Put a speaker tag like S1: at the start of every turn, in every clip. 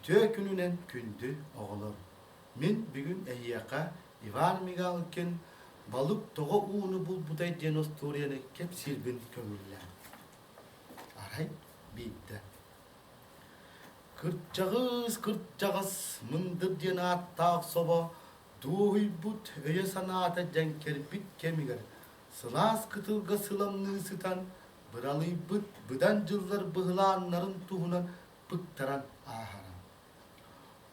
S1: Ütö gününen kündü oğulur. Min bugün eyyaka Ivan Migalkin balık toğa uunu bul buday denostoriyani kep sirbin kömürler. Aray bitti. Kırtcağız mındır diyen attağ soba duy but öye sanata cenker bit kemiger. Sılas kıtılga sılamını ısıtan bıralı bıt bıdan cıllar bıhlanların tuhunan bıktaran ahara.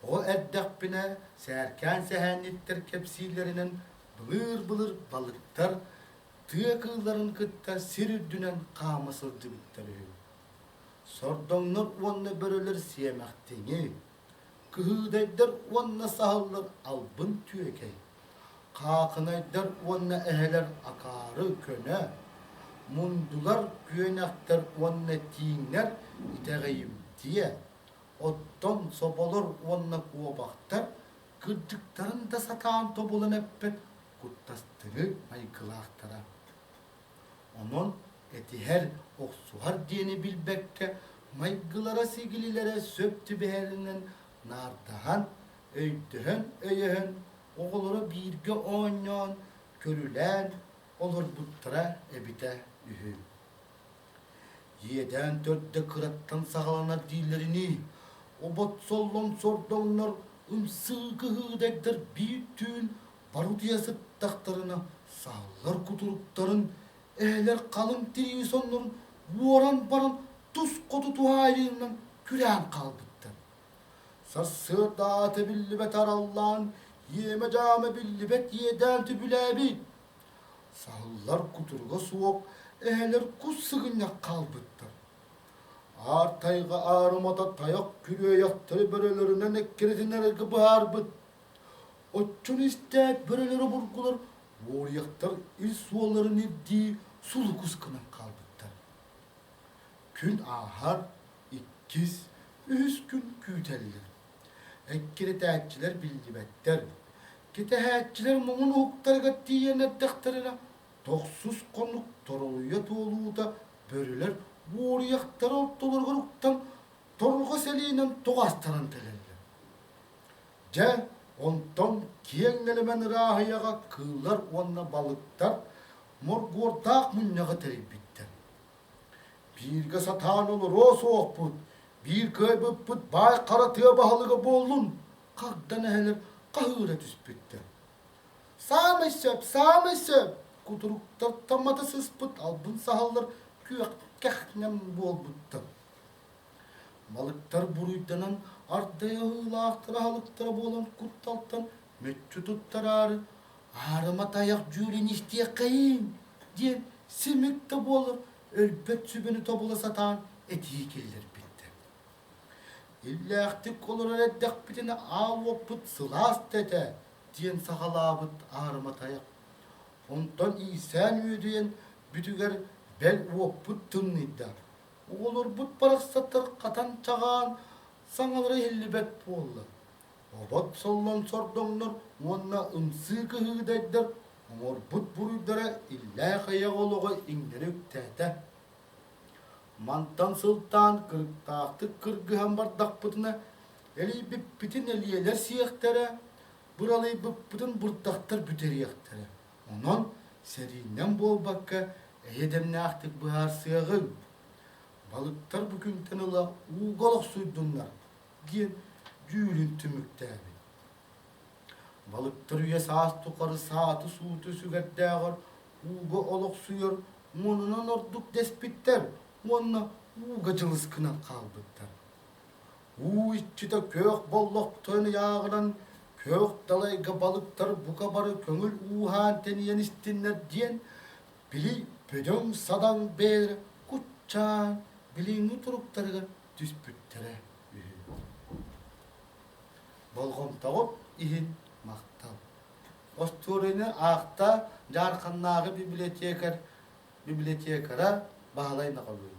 S1: O eddekbine serken sehenittir kepsilerinin bılır bılır balıktar tığ kılların kıtta sirüddünen kamasıl cıbıktarı. Sordonlar onna börüler siyemektini. Kıhıdaydır onna sahallar albın tüyekey. Kakınaydır onna eheler akarı köne. Mundular güvenektir onna tiyinler iteğeyim diye. Otton sobalar onna kuvabaktır. Kırcıkların da satan tobulan eppet kuttastığı maykılaktara. Onun eti her oksuhar diyeni bilbekte maygılara sigililere söptü beherinin nardahan öydühün öyühün oğulları birge oynayan körülen olur buttıra ebite ühü. Yeden dörtte kırattan sağlanan dillerini obot sollon sordonlar ımsıgıhıdektir büyüttüğün barudiyası taktarına sağlar kuturukların ehler kalın televizyonların vuran baran tuz kotu tuhalerinden küren kalbıttır. Sası dağıtı billibet arallan, yeme came billibet yeden tübülebi. Sağlar kuturga soğuk, ehler kus sıgınla kalbıttır. Artayga ağrımada tayak külüye yaktırı börelerinden ekkeretinler gıbıhar bıt. Otçun istek böreleri burgular, vuryaktar il suaların eddiği sulu kuskının kalbıttır. Kün ahar, ikkiz, üç gün küteller. Ekkere təhətçilər bildibətlər. Kete hətçilər mumun huktarıqa diyene dəktarına. Toksuz konuk toruluya toluğu da börüler vuryaktar ortalarga huktan torulga seliyinen toğastaran telerler. Ce ondan kiyengelemen rahiyaga kığlar onna balıktar morgortak munyaga terip bitter. Birge satan olur o soğuk bud. Bir köy bıppıt bay karatıya bahalıga bollun. Kagdan eheler kahıra tüspütter. Sağmeşsep. Kuturuktar tamata sıspıt albın sahallar küyak kehnem bol buttan. Balıktar buruydanan ardaya hılağıktara halıktara bolan kuttaltan meççü tuttararı. Ağrıma tayak cürin iştiye kayın diyen simikte bolur. Elbet sübeni tobula satan etiyi keller bitti. İllahtik olur reddek bitine avoput sılas tete diyen sahalabıt ağrıma tayak. Ondan iyisen üyüdüyen bütüger bel oput tımnidda. Olur but barak satır katan çağan sanalara hillibet boğullar. Obat sallan sordonlar onna ımsı kıhıdaydır. Omor but buruydara illa kaya oluğa indirük tete. Mantan sultan kırıktaktı kırgıhan bardak pıtına eli bitin eliyeler siyaktere. Buralıyı bıppıdın burdaktır büteriyaktare. Onun serinen bol bakka eyedemne aktık bıhar sıyağın. Balıktar bugün tanıla uğalık suydunlar. Giyen cüğülün tümükte abi. Balıktar üye saat tukarı saati suutu sügeddağır. Uğu oluk suyur. Monunan orduk despitter. Monna uğu cılıskına kalbıttar. Uğu iççide kök bolluk tönü yağıran kök dalayga balıktar bu kabarı köngül uğuhan teniyen istinler diyen bili pödön sadan beyre kutçan bilini turuktarıga düspüttere. Bolğom tağıp ihin maktal. Osturini ağıqta jarqannağı bibliotekara bağlayına kalıyor.